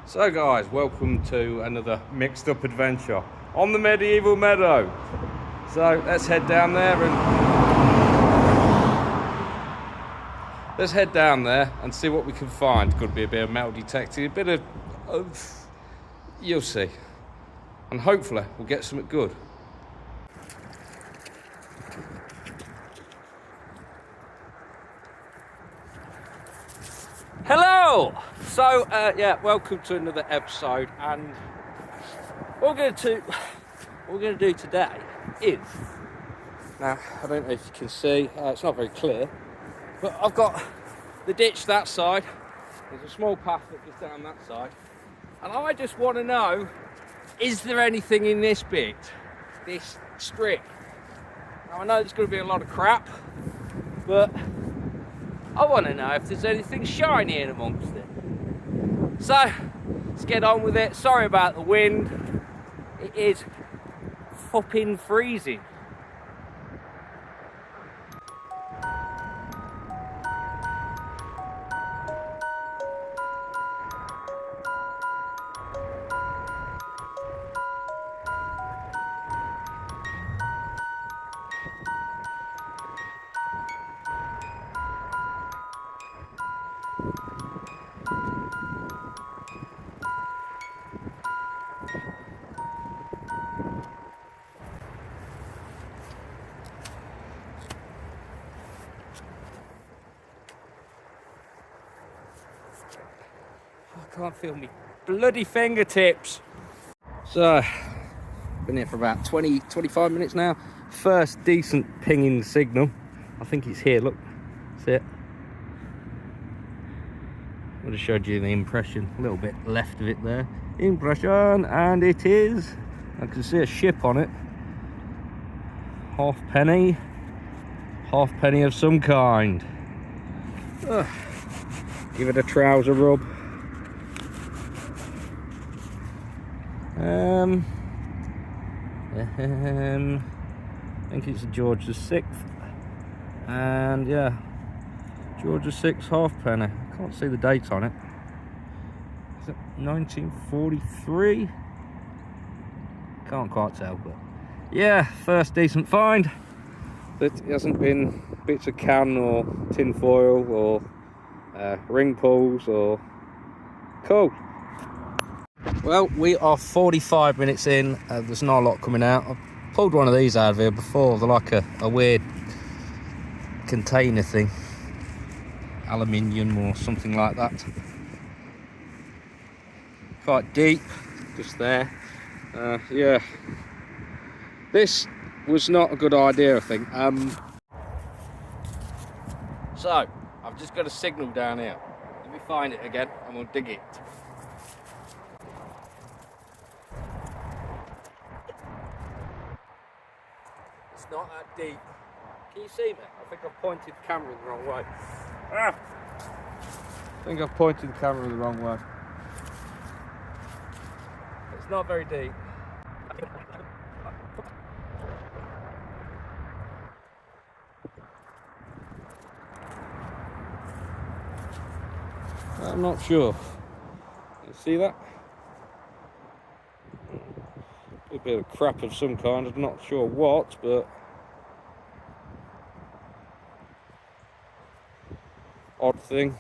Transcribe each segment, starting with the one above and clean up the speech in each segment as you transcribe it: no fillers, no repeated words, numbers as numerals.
So guys, welcome to another mixed up adventure on the medieval meadow. So let's head down there and see what we can find. Could be a bit of metal detecting, a bit of you'll see. And hopefully we'll get something good. Hello! So, welcome to another episode, and what we're going to do today is, now, I don't know if you can see, it's not very clear, but I've got the ditch that side, there's a small path that goes down that side, and I just want to know, is there anything in this bit, this strip? Now, I know there's going to be a lot of crap, but I want to know if there's anything shiny in amongst it. So, let's get on with it. Sorry about the wind. It is flipping freezing. I can't feel me bloody fingertips. So, been here for about 20-25 minutes now. First decent pinging signal. I think it's here, look. See it? I just showed you the impression, a little bit left of it there. Impression, and it is. I can see a ship on it. Halfpenny of some kind. Give it a trouser rub. I think it's a George VI, and yeah, George VI halfpenny. I can't see the date on it. Is it 1943? Can't quite tell, but yeah, first decent find. But it hasn't been bits of can or tin foil or ring pulls or cool. Well, we are 45 minutes in. There's not a lot coming out. I've pulled one of these out of here before. They're like a weird container thing, aluminium or something like that. Quite deep, just there. Yeah, this was not a good idea, I think. So I've just got a signal down here. Let me find it again and we'll dig it. It's not that deep. Can you see me? I think I've pointed the camera the wrong way. I think I've pointed the camera the wrong way. It's not very deep. I'm not sure. You see that? A bit of crap of some kind. I'm not sure what, but odd thing.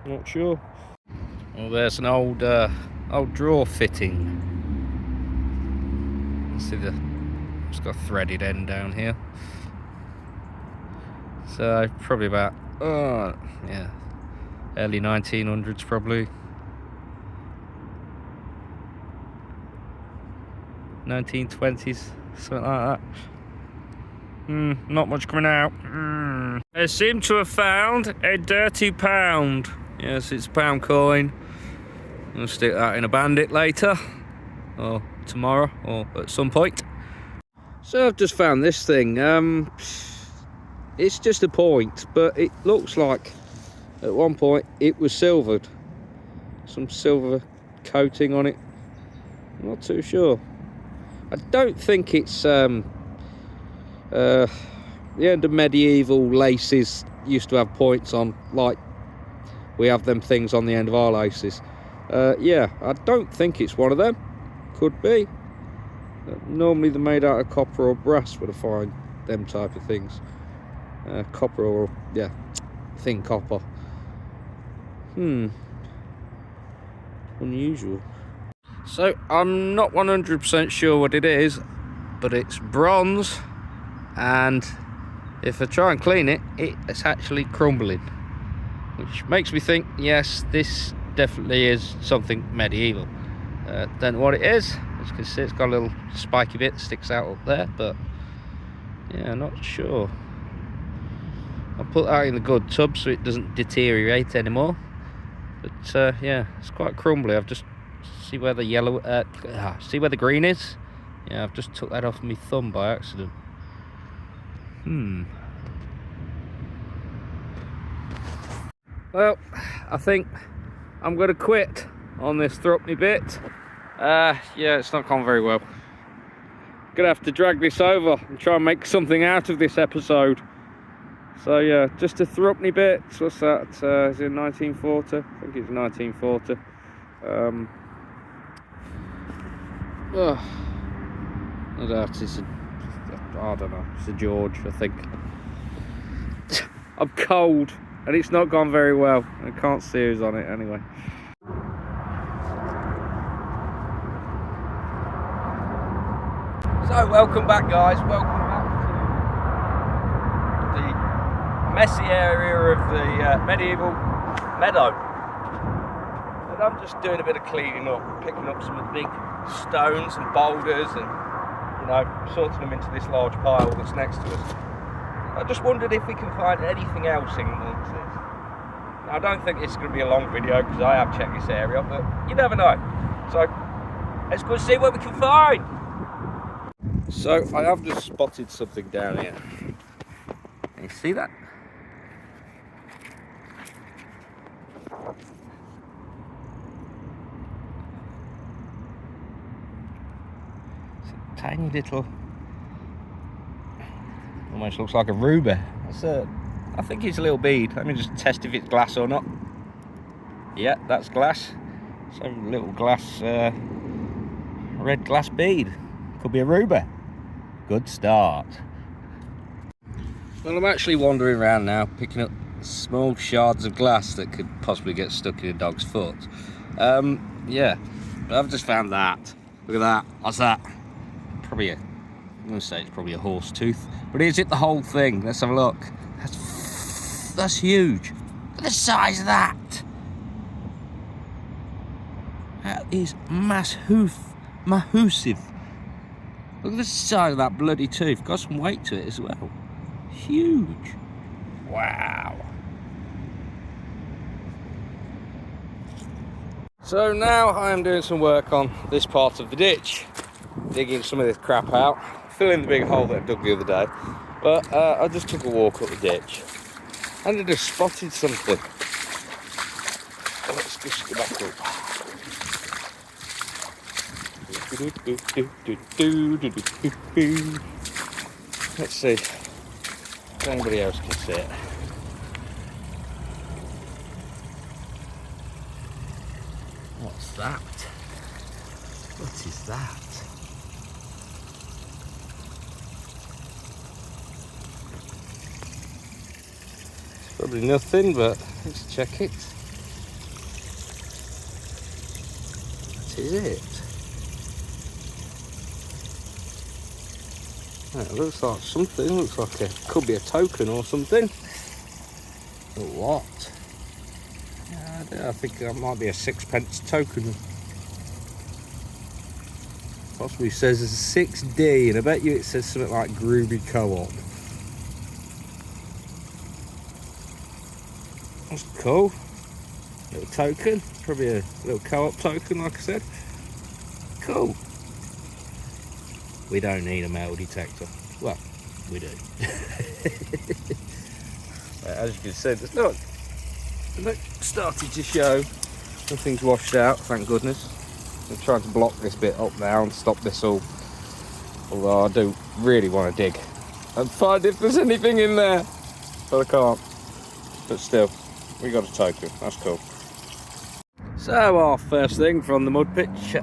Not sure. Well, there's an old drawer fitting. See it's got a threaded end down here. So probably about early 1900s probably. 1920s, something like that. Not much coming out. They seem to have found a dirty pound. Yes, it's a pound coin. I'll stick that in a bandit later, or tomorrow, or at some point. So I've just found this thing. It's just a point, but it looks like at one point it was silvered. Some silver coating on it. I'm not too sure. I don't think it's the end of medieval laces used to have points on, like we have them things on the end of our laces. Yeah, I don't think it's one of them. Could be. Normally they're made out of copper or brass when I find them type of things. Copper or, yeah, thin copper. Unusual. So I'm not 100% sure what it is, but it's bronze, and if I try and clean it, it's actually crumbling, which makes me think, yes, this definitely is something medieval. Don't know what it is. As you can see, it's got a little spiky bit that sticks out up there, but yeah, not sure. I'll put that in the good tub so it doesn't deteriorate anymore. But yeah, it's quite crumbly. I've just see where the yellow, see where the green is. Yeah, I've just took that off my thumb by accident. Well, I think I'm going to quit on this threepenny bit. Yeah, it's not gone very well. Gonna have to drag this over and try and make something out of this episode. So yeah, just a threepenny bit. What's that? Is it 1940? I think it's 1940. I don't know. It's a George, I think. I'm cold, and it's not gone very well. I can't see who's on it anyway. So welcome back, guys. Welcome back to the messy area of the medieval meadow. And I'm just doing a bit of cleaning up, picking up some of the big stones and boulders, and you know, sorting them into this large pile that's next to us. I just wondered if we can find anything else in amongst this. Now, I don't think it's going to be a long video because I have checked this area, but you never know. So let's go and see what we can find. So I have just spotted something down here. Can you see that? It's a tiny little, almost looks like a ruby. I think it's a little bead. Let me just test if it's glass or not. Yeah, that's glass. Some little glass, red glass bead. Could be a ruby. Good start. Well, I'm actually wandering around now, picking up small shards of glass that could possibly get stuck in a dog's foot. Yeah, but I've just found that. Look at that. What's that? Probably I'm going to say it's probably a horse tooth. But is it the whole thing? Let's have a look. That's huge. Look at the size of that. That is massive. Look at the size of that bloody tooth. Got some weight to it as well. Huge. Wow. So now I am doing some work on this part of the ditch. Digging some of this crap out. Filling the big hole that I dug the other day. But I just took a walk up the ditch. And I just spotted something. Let's just go back up. Let's see if anybody else can see it. What's that? What is that? It's probably nothing, but let's check it. What is it? It looks like something. Looks like it could be a token or something. But what? I think that might be a sixpence token. Possibly says it's a 6D, and I bet you it says something like Groovy Co-op. That's cool. Little token. Probably a little co-op token, like I said. Cool. We don't need a metal detector. Well, we do. As you can see, there's not started to show. Nothing's washed out, thank goodness. I'm trying to block this bit up now and stop this all. Although I do really want to dig and find if there's anything in there. But I can't. But still, we got a token. That's cool. So our first thing from the mud pitch,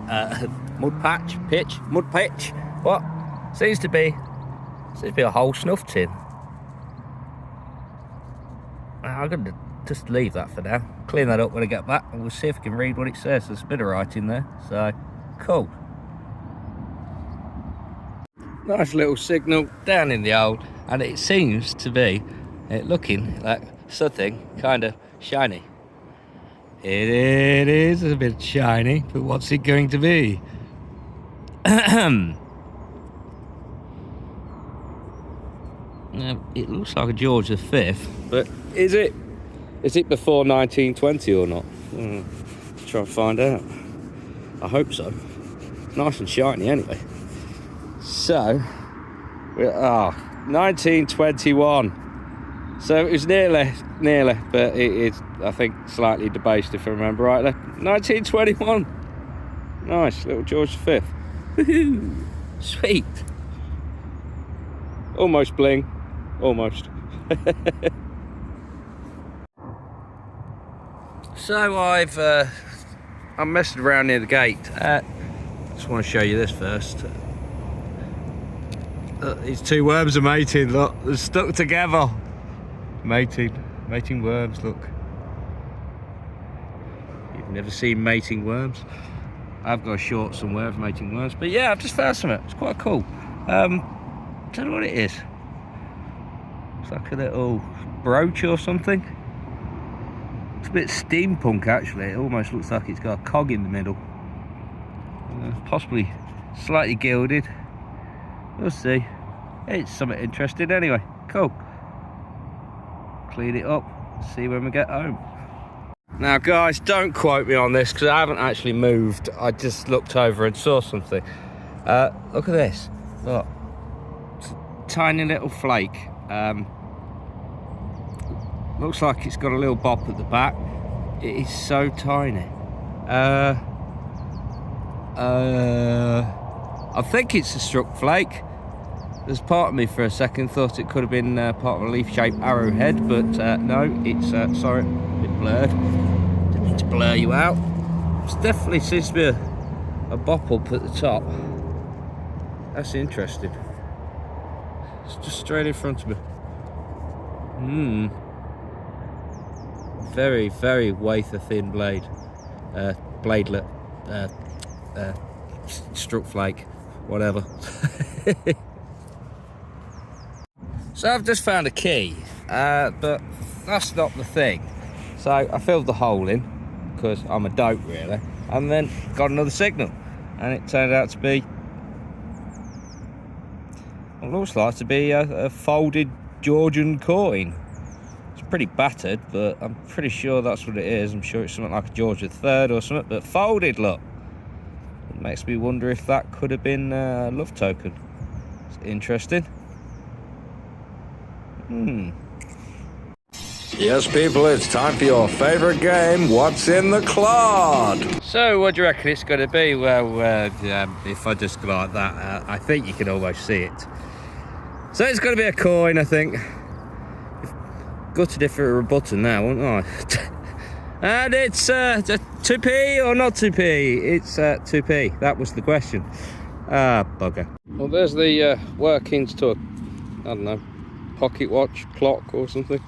mud pitch. What seems to be a whole snuff tin. I'm gonna just leave that for now. Clean that up when I get back, and we'll see if I can read what it says. There's a bit of writing there, so cool. Nice little signal down in the old, and it seems to be looking like something kind of shiny. It is a bit shiny, but what's it going to be? It looks like a George V, but is it before 1920 or not? Let's try and find out. I hope so. Nice and shiny anyway. So, 1921. So it was nearly, but it's, I think, slightly debased if I remember rightly. 1921. Nice, little George V. Woohoo! Sweet. Almost bling. Almost. So I'm messing around near the gate. Just want to show you this first. These two worms are mating, look. They're stuck together. Mating worms, look. You've never seen mating worms? I've got a short somewhere of mating worms, but yeah, I've just found some. It's quite cool. Don't know what it is. It's like a little brooch or something. It's a bit steampunk actually. It almost looks like it's got a cog in the middle. Possibly slightly gilded. We'll see. It's something interesting anyway. Cool. Clean it up, see when we get home. Now guys, don't quote me on this because I haven't actually moved. I just looked over and saw something. Look at this. Look. It's a tiny little flake. Looks like it's got a little bop at the back. It is so tiny. I think it's a struck flake. There's part of me for a second thought it could have been part of a leaf-shaped arrowhead, but no, it's, sorry, a bit blurred. Didn't mean to blur you out. It definitely seems to be a bop up at the top. That's interesting. It's just straight in front of me. Very, very wafer thin blade. Bladelet. Struck flake. Whatever. So I've just found a key, but that's not the thing. So I filled the hole in, because I'm a dope really, and then got another signal. And it turned out to be, it looks like to be a folded Georgian coin. It's pretty battered, but I'm pretty sure that's what it is. I'm sure it's something like a George III or something, but folded, look. It makes me wonder if that could have been a love token. It's interesting. Yes, people, it's time for your favourite game, What's in the Clod? So, what do you reckon it's going to be? Well, if I just go like that, I think you can almost see it. So, it's going to be a coin, I think. Gutted if it were a button now, wouldn't I? And it's 2p or not 2p? It's 2p. That was the question. Ah, bugger. Well, there's the workings to a, I don't know, pocket watch, clock or something.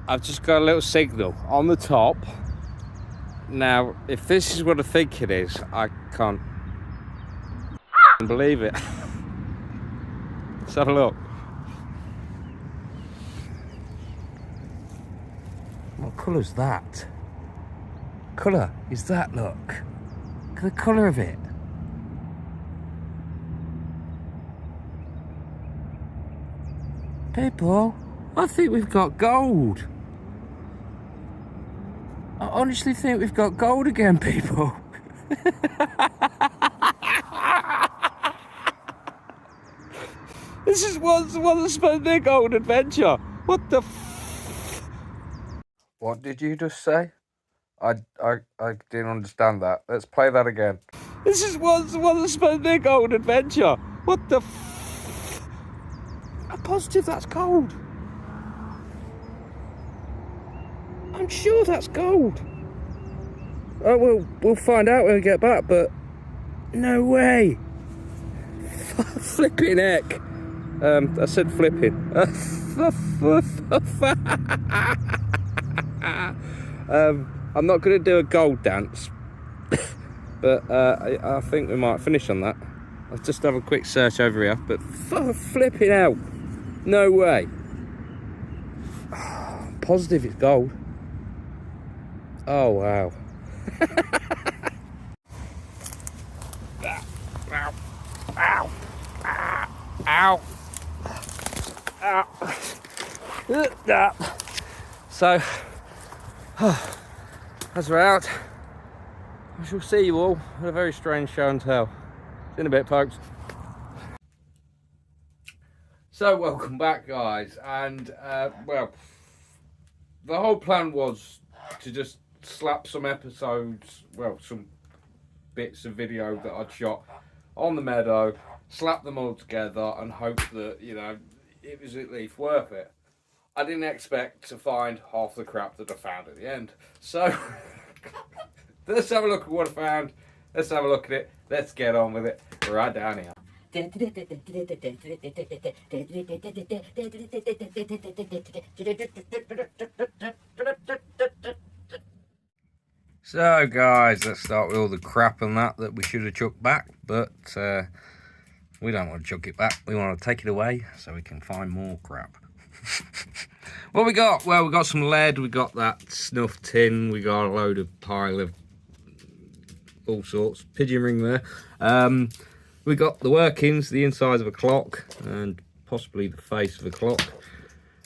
I've just got a little signal on the top. Now, if this is what I think it is, I can't believe it. Let's have a look. What colour's that? Colour is that, look. Look at the colour of it. People, I think we've got gold. I honestly think we've got gold again, people. This is what's supposed to be a gold adventure. What the What did you just say? I didn't understand that. Let's play that again. This is what's supposed to be a gold adventure. What the I'm positive that's gold. I'm sure that's gold. Oh, we'll find out when we get back, but no way. Flipping heck. I said flipping. I'm not going to do a gold dance, but I think we might finish on that. I'll just have a quick search over here, but flipping out. No way. Positive it's gold. Oh, wow. Ow. Ow. Ow. Ow. So, as we're out, I shall see you all at a very strange show and tell. See you in a bit, folks. So, welcome back, guys. And, well, the whole plan was to just slap some episodes, well, some bits of video that I'd shot on the meadow, slap them all together and hope that, you know, it was at least worth it. I didn't expect to find half the crap that I found at the end. So, let's have a look at what I found. Let's have a look at it. Let's get on with it right down here. So guys, let's start with all the crap and that we should have chucked back, but we don't want to chuck it back. We want to take it away so we can find more crap. What we got? Well, we got some lead, we got that snuff tin, we got a load of pile of all sorts, pigeon ring there. We got the workings, the insides of a clock, and possibly the face of a clock.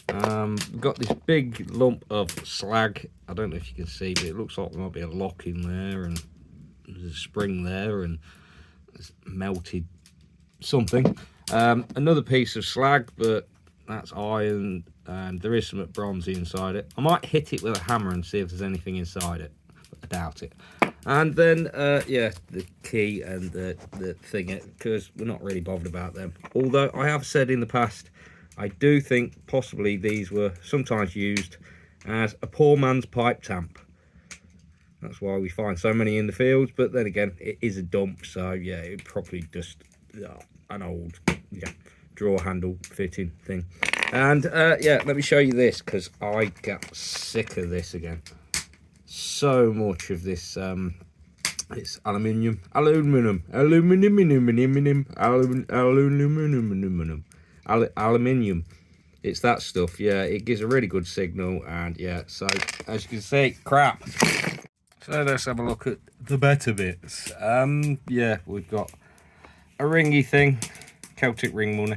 We've got this big lump of slag. I don't know if you can see, but it looks like there might be a lock in there, and there's a spring there, and it's melted something. Another piece of slag, but that's iron, and there is some bronzy inside it. I might hit it with a hammer and see if there's anything inside it, but I doubt it. And then, yeah, the key and the thing, because we're not really bothered about them. Although I have said in the past, I do think possibly these were sometimes used as a poor man's pipe tamp. That's why we find so many in the fields, but then again, it is a dump, so yeah, it probably just an old drawer handle fitting thing. And yeah, let me show you this, because I get sick of this again. So much of this, it's aluminum. It's that stuff. Yeah, it gives a really good signal, and yeah, so as you can see, crap. So let's have a look at the better bits. Yeah, we've got a ringy thing, Celtic ring money.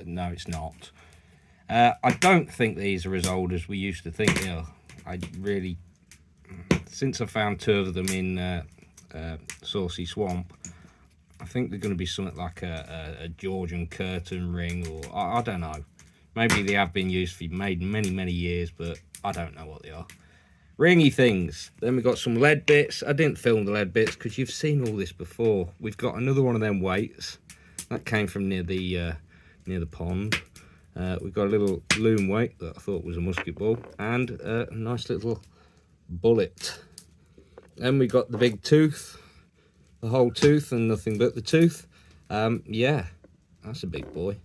No, it's not. I don't think these are as old as we used to think they are. I really, since I found two of them in Saucy Swamp, I think they're going to be something like a Georgian curtain ring, or I don't know. Maybe they have been used for many years, but I don't know what they are. Ringy things. Then we've got some lead bits. I didn't film the lead bits because you've seen all this before. We've got another one of them weights. That came from near the pond. We've got a little loom weight that I thought was a musket ball, and a nice little bullet. Then we got the big tooth, the whole tooth and nothing but the tooth. Yeah, that's a big boy.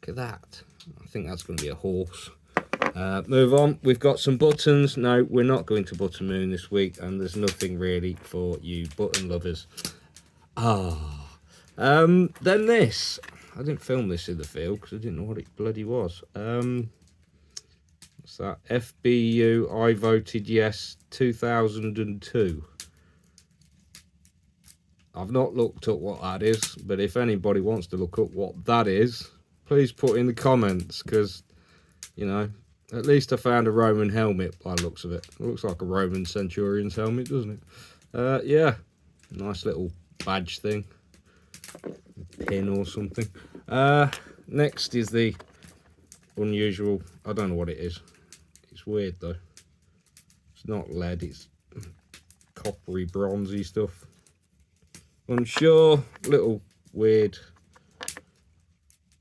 Look at that. I think that's going to be a horse. Move on. We've got some buttons. No, we're not going to Button Moon this week, and there's nothing really for you button lovers. Then this. I didn't film this in the field because I didn't know what it bloody was. What's that? FBU, I voted yes, 2002. I've not looked up what that is, but if anybody wants to look up what that is, please put in the comments, because, you know, at least I found a Roman helmet by the looks of it. It looks like a Roman centurion's helmet, doesn't it? Yeah, nice little badge thing. A pin or something. Next is the unusual, I don't know what it is. It's weird though. It's not lead, it's coppery, bronzy stuff. unsure, little weird,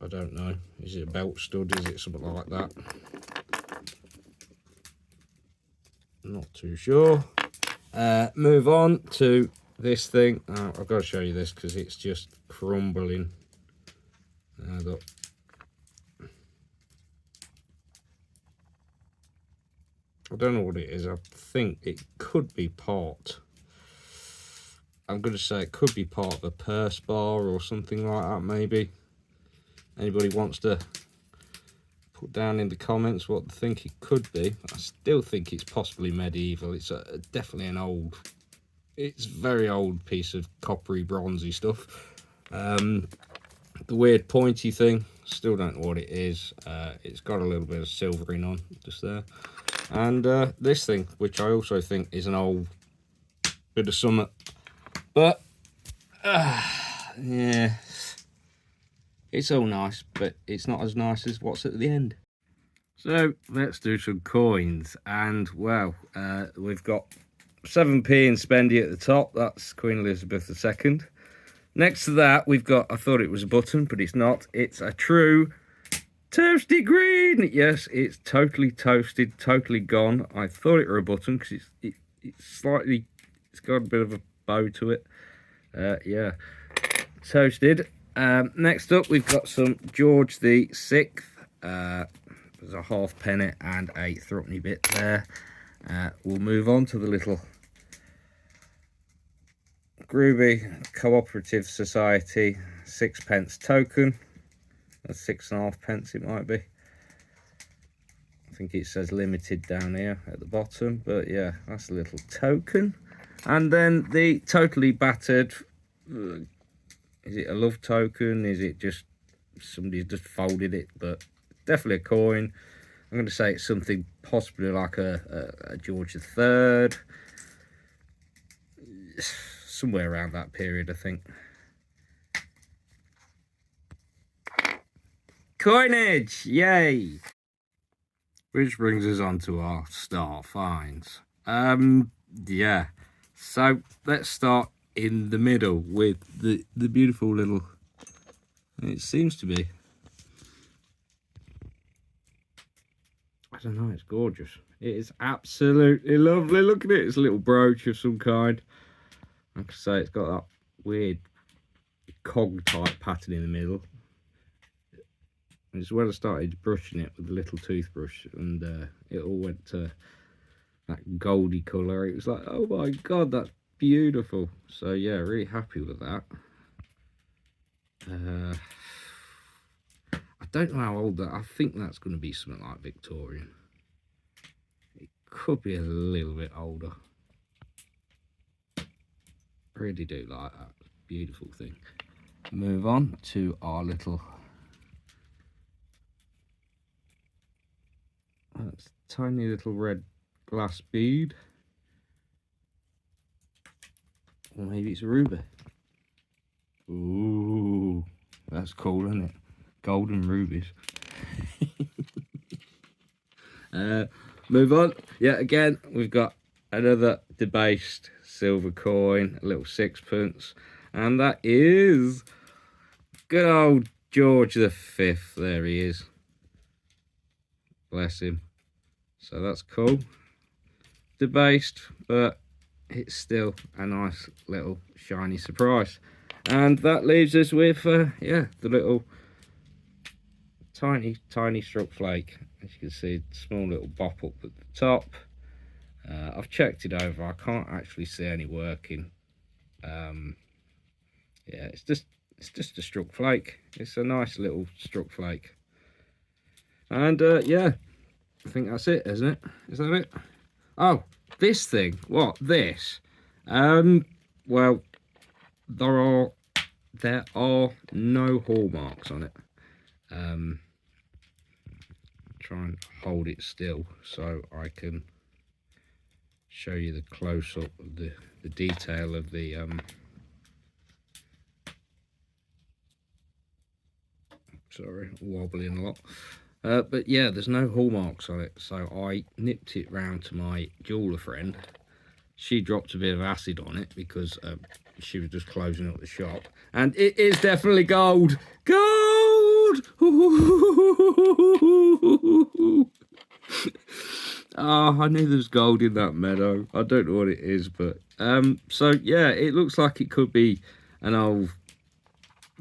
I don't know, is it a belt stud, is it something like that? Not too sure. Move on to this thing. I've got to show you this because it's just crumbling. Look. I don't know what it is. I think it could be part. I'm going to say it could be part of a purse bar or something like that, maybe. Anybody wants to put down in the comments what they think it could be. I still think it's possibly medieval. It's definitely an old, it's very old piece of coppery, bronzy stuff. The weird pointy thing, still don't know what it is. It's got a little bit of silvering on just there. And this thing, which I also think is an old bit of something. But, yeah, it's all nice, but it's not as nice as what's at the end. So, let's do some coins. And, well, we've got 7p and spendy at the top. That's Queen Elizabeth II. Next to that, we've got, I thought it was a button, but it's not. It's a true toasty green. Yes, it's totally toasted, totally gone. I thought it were a button because it's slightly, it's got a bit of a bow to it. Yeah, toasted. Next up, we've got some George the VI. There's a half penny and a threepenny bit there. We'll move on to the little Groovy Cooperative Society 6p token. That's 6.5p it might be. I think it says limited down here at the bottom, but yeah, that's a little token. And then the totally battered, is it a love token? Is it just somebody's just folded it? But definitely a coin. I'm going to say it's something possibly like a George III. Somewhere around that period, I think. Coinage! Yay! Which brings us on to our star finds. Yeah. So let's start in the middle with the beautiful little, it seems to be, I don't know, it's gorgeous. It is absolutely lovely. Look at it. It's a little brooch of some kind. Like I say, it's got that weird cog type pattern in the middle. And it's when I started brushing it with a little toothbrush, and it all went to that goldy colour. It was like, oh my god, that's beautiful. So yeah, really happy with that. I don't know how old that, I think that's going to be something like Victorian. It could be a little bit older. I really do like that. Beautiful thing. Move on to our little, that's tiny little red glass bead. Or maybe it's a ruby. Ooh, that's cool, isn't it? Golden rubies. Move on. Yeah, again, we've got another debased silver coin, a little 6p. And that is good old George V. There he is. Bless him. So that's cool. Debased, but it's still a nice little shiny surprise. And that leaves us with, yeah, the little tiny struck flake. As you can see, small little bop up at the top. I've checked it over. I can't actually see any working. Yeah, it's just a struck flake. It's a nice little struck flake. And yeah, I think that's it, isn't it? Is that it? Oh, this thing. What? This? Well, there are no hallmarks on it. Try and hold it still so I can show you the close-up of the detail of the sorry, wobbling a lot. But yeah, there's no hallmarks on it, so I nipped it round to my jeweler friend. she dropped a bit of acid on it because she was just closing up the shop. And it is definitely gold. Gold! Oh, I knew there was gold in that meadow. I don't know what it is, but so yeah, it looks like it could be an old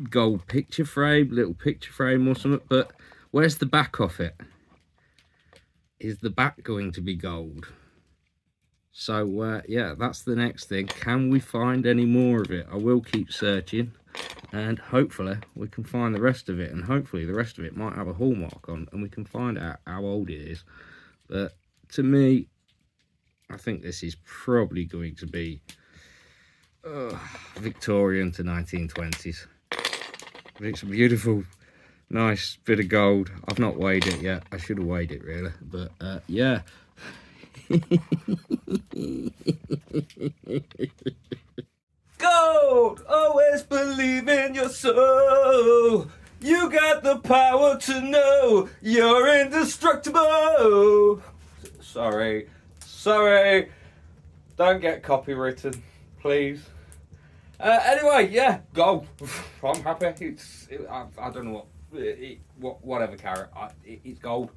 gold picture frame, little picture frame or something. But where's the back of it? Is the back going to be gold? So yeah, that's the next thing. Can we find any more of it? I will keep searching, and hopefully we can find the rest of it, and hopefully the rest of it might have a hallmark on, and we can find out how old it is. But to me, I think this is probably going to be Victorian to 1920s. It's a beautiful, nice bit of gold. I've not weighed it yet. I should have weighed it really, but yeah. Gold! Always believe in your soul. You got the power to know you're indestructible. Sorry. Don't get copywritten, please. Anyway, yeah, gold. I'm happy. I don't know whatever carrot. It's gold.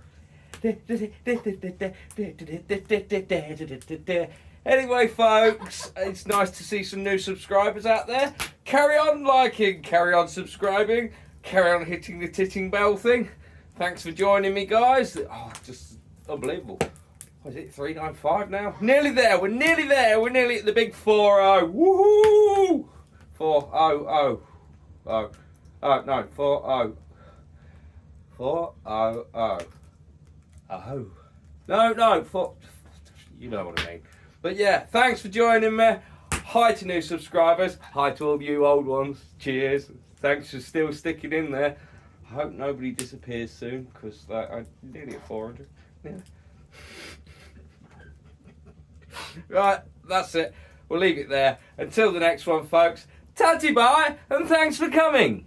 Anyway, folks, it's nice to see some new subscribers out there. Carry on liking, carry on subscribing, carry on hitting the titting bell thing. Thanks for joining me, guys. Oh, just unbelievable. What is it, 395 now? Nearly there, we're nearly there. We're nearly at the big 4-0. Woohoo! 4-0-0. Oh, no, 4-0. 4-0-0. Oh. No, you know what I mean. But yeah, thanks for joining me. Hi to new subscribers. Hi to all you old ones. Cheers. Thanks for still sticking in there. I hope nobody disappears soon, because I'm nearly at 400. Yeah. Right, that's it. We'll leave it there. Until the next one, folks. Tatty bye, and thanks for coming.